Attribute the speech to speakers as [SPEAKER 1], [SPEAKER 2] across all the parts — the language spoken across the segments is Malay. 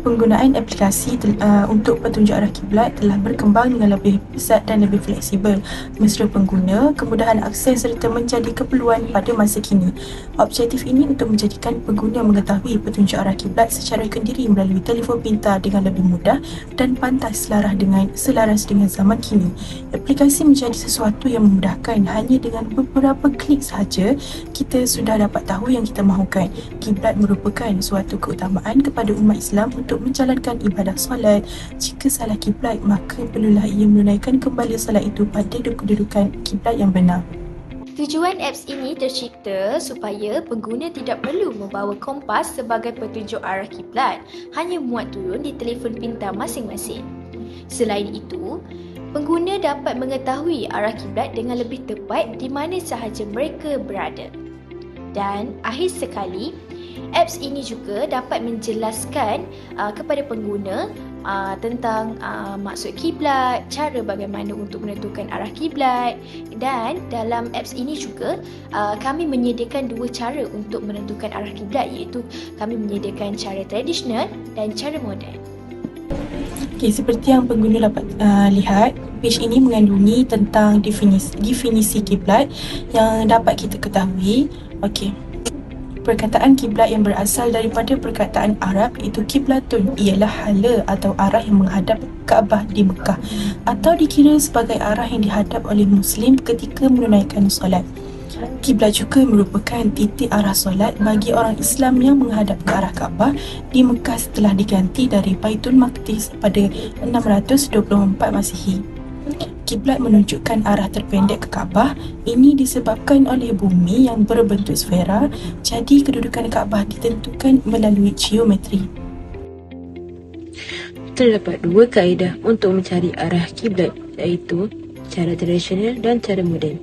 [SPEAKER 1] Penggunaan aplikasi untuk petunjuk arah kiblat telah berkembang dengan lebih pesat dan lebih fleksibel mesra pengguna, kemudahan akses serta menjadi keperluan pada masa kini. Objektif ini untuk menjadikan pengguna mengetahui petunjuk arah kiblat secara kendiri melalui telefon pintar dengan lebih mudah dan pantas selaras dengan zaman kini. Aplikasi menjadi sesuatu yang memudahkan. Hanya dengan beberapa klik sahaja, kita sudah dapat tahu yang kita mahukan. Kiblat merupakan suatu keutamaan kepada umat Islam untuk menjalankan ibadah solat. Jika salah kiblat, maka perlulah ia menunaikan kembali solat itu pada kedudukan kiblat yang benar.
[SPEAKER 2] Tujuan apps ini tercipta supaya pengguna tidak perlu membawa kompas sebagai petunjuk arah kiblat, hanya muat turun di telefon pintar masing-masing. Selain itu, pengguna dapat mengetahui arah kiblat dengan lebih tepat di mana sahaja mereka berada. Dan akhir sekali, apps ini juga dapat menjelaskan kepada pengguna tentang maksud kiblat, cara bagaimana untuk menentukan arah kiblat, dan dalam apps ini juga kami menyediakan dua cara untuk menentukan arah kiblat, iaitu kami menyediakan cara tradisional dan cara moden.
[SPEAKER 1] Okey, seperti yang pengguna dapat lihat, page ini mengandungi tentang definisi kiblat yang dapat kita ketahui. Okey. Perkataan kiblat yang berasal daripada perkataan Arab iaitu kiblatun, ialah hala atau arah yang menghadap Kaabah di Mekah atau dikira sebagai arah yang dihadap oleh Muslim ketika menunaikan solat. Kiblat juga merupakan titik arah solat bagi orang Islam yang menghadap ke arah Kaabah di Mekah setelah diganti dari Baitul Maqdis pada 624 Masihi. Kiblat menunjukkan arah terpendek ke Kaabah. Ini disebabkan oleh bumi yang berbentuk sfera, jadi kedudukan Kaabah ditentukan melalui geometri.
[SPEAKER 3] Terdapat dua kaedah untuk mencari arah kiblat, iaitu cara tradisional dan cara moden.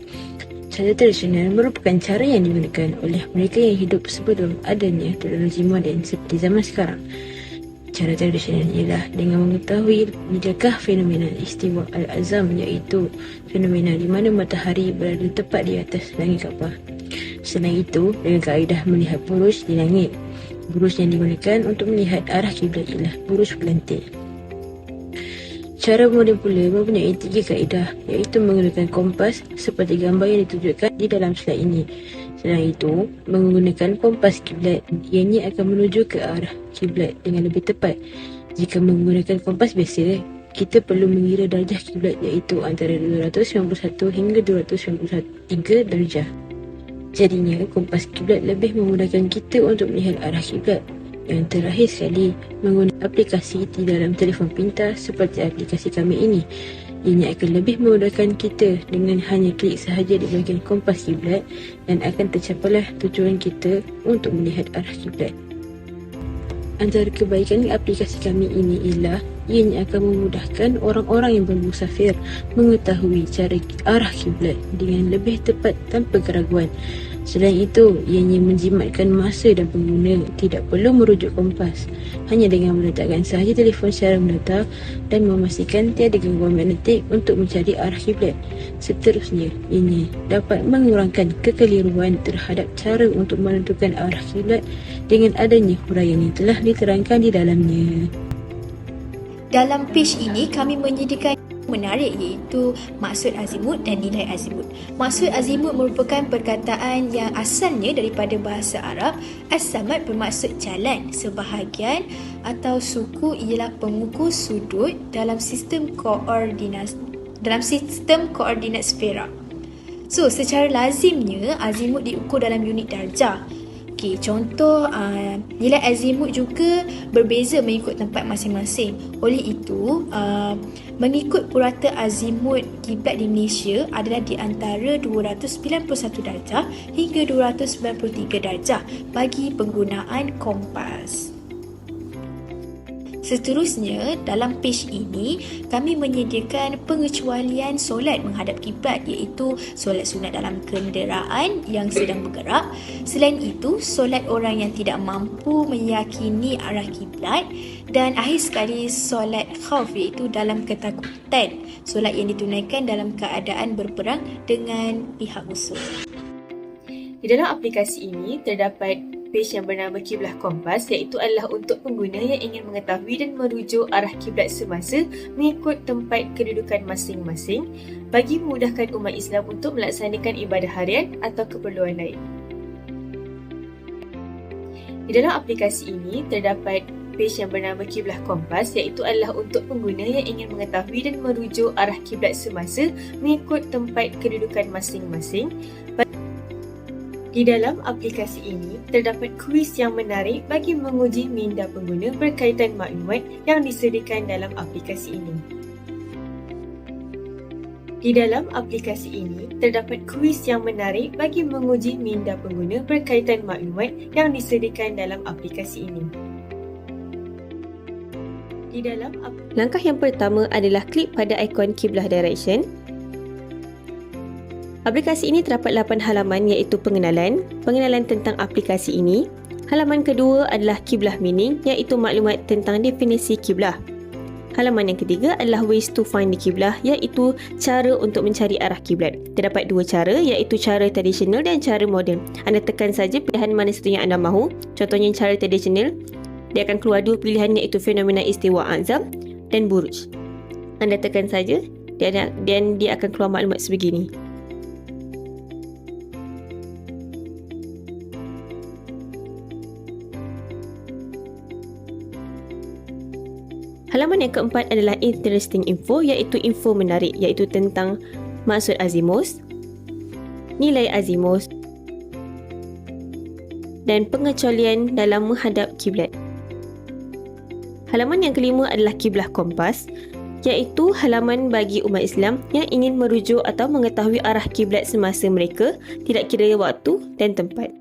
[SPEAKER 3] Cara tradisional merupakan cara yang digunakan oleh mereka yang hidup sebelum adanya teknologi moden seperti zaman sekarang. Cara tradisional ialah dengan mengetahui bilakah fenomena istiwa al-azam, iaitu fenomena di mana matahari berada tepat di atas langit Kaabah. Selain itu, dengan kaedah melihat buruj di langit. Buruj yang digunakan untuk melihat arah kiblat ialah buruj pelantik. Cara moden pula mempunyai tiga kaedah, iaitu menggunakan kompas seperti gambar yang ditunjukkan di dalam slide ini. Selain itu, menggunakan kompas kiblat, ianya akan menuju ke arah kiblat dengan lebih tepat. Jika menggunakan kompas biasa, kita perlu mengira darjah kiblat, iaitu antara 291 hingga 293 darjah. Jadinya, kompas kiblat lebih memudahkan kita untuk melihat arah kiblat. Yang terakhir sekali, menggunakan aplikasi di dalam telefon pintar seperti aplikasi kami ini. Ini akan lebih memudahkan kita dengan hanya klik sahaja di bahagian kompas kiblat dan akan tercapailah tujuan kita untuk melihat arah kiblat. Antara kebaikan aplikasi kami ini ialah ianya akan memudahkan orang-orang yang bermusafir mengetahui cara arah kiblat dengan lebih tepat tanpa keraguan. Selain itu, ianya menjimatkan masa dan pengguna tidak perlu merujuk kompas, hanya dengan meletakkan sahaja telefon secara mendatar dan memastikan tiada gangguan magnetik untuk mencari arah kiblat. Seterusnya, ianya dapat mengurangkan kekeliruan terhadap cara untuk menentukan arah kiblat dengan adanya huraian yang telah diterangkan di dalamnya.
[SPEAKER 2] Dalam page ini kami menyediakan menarik, iaitu maksud azimut dan nilai azimut. Maksud azimut merupakan perkataan yang asalnya daripada bahasa Arab. As-samad bermaksud jalan. Sebahagian atau suku ialah pengukur sudut dalam sistem koordinat sfera. So, secara lazimnya azimut diukur dalam unit darjah. Okey, contoh nilai azimut juga berbeza mengikut tempat masing-masing. Oleh itu, mengikut purata azimut kiblat di Malaysia adalah di antara 291 darjah hingga 293 darjah bagi penggunaan kompas. Seterusnya, dalam page ini, kami menyediakan pengecualian solat menghadap kiblat iaitu solat sunat dalam kenderaan yang sedang bergerak. Selain itu, solat orang yang tidak mampu meyakini arah kiblat, dan akhir sekali solat khauf iaitu dalam ketakutan, solat yang ditunaikan dalam keadaan berperang dengan pihak musuh.
[SPEAKER 3] Di dalam aplikasi ini terdapat page yang bernama Kiblah Kompas iaitu adalah untuk pengguna yang ingin mengetahui dan merujuk arah kiblat semasa mengikut tempat kedudukan masing-masing bagi memudahkan umat Islam untuk melaksanakan ibadah harian atau keperluan lain. Di dalam aplikasi ini terdapat page yang bernama Kiblah Kompas iaitu adalah untuk pengguna yang ingin mengetahui dan merujuk arah kiblat semasa mengikut tempat kedudukan masing-masing. Di dalam aplikasi ini, terdapat kuis yang menarik bagi menguji minda pengguna berkaitan maklumat yang disediakan dalam aplikasi ini. Di dalam aplikasi ini, terdapat kuis yang menarik bagi menguji minda pengguna berkaitan maklumat yang disediakan dalam aplikasi ini. Langkah yang pertama adalah klik pada ikon Kiblah Direction. Aplikasi ini terdapat 8 halaman iaitu pengenalan tentang aplikasi ini. Halaman kedua adalah Kiblah Meaning iaitu maklumat tentang definisi kiblah. Halaman yang ketiga adalah Ways to Find the Kiblah iaitu cara untuk mencari arah kiblat. Terdapat 2 cara iaitu cara tradisional dan cara moden. Anda tekan saja pilihan mana satu yang anda mahu. Contohnya cara tradisional, dia akan keluar 2 pilihan iaitu fenomena istiwa azam dan buruj. Anda tekan saja dan dia akan keluar maklumat sebegini. Halaman yang keempat adalah Interesting Info iaitu info menarik iaitu tentang maksud azimos, nilai azimos dan pengecualian dalam menghadap kiblat. Halaman yang kelima adalah Kiblah Kompas iaitu halaman bagi umat Islam yang ingin merujuk atau mengetahui arah kiblat semasa mereka tidak kira waktu dan tempat.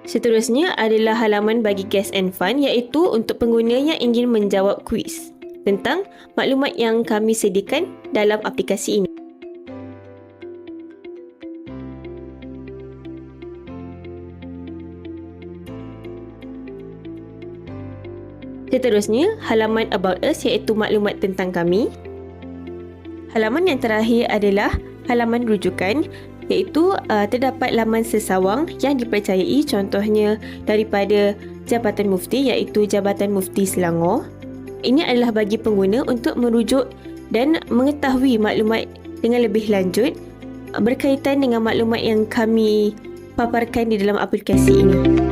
[SPEAKER 3] Seterusnya adalah halaman bagi Guess and Fun iaitu untuk pengguna yang ingin menjawab kuis tentang maklumat yang kami sediakan dalam aplikasi ini. Seterusnya, halaman About Us iaitu maklumat tentang kami. Halaman yang terakhir adalah halaman rujukan iaitu terdapat laman sesawang yang dipercayai contohnya daripada Jabatan Mufti iaitu Jabatan Mufti Selangor. Ini adalah bagi pengguna untuk merujuk dan mengetahui maklumat dengan lebih lanjut berkaitan dengan maklumat yang kami paparkan di dalam aplikasi ini.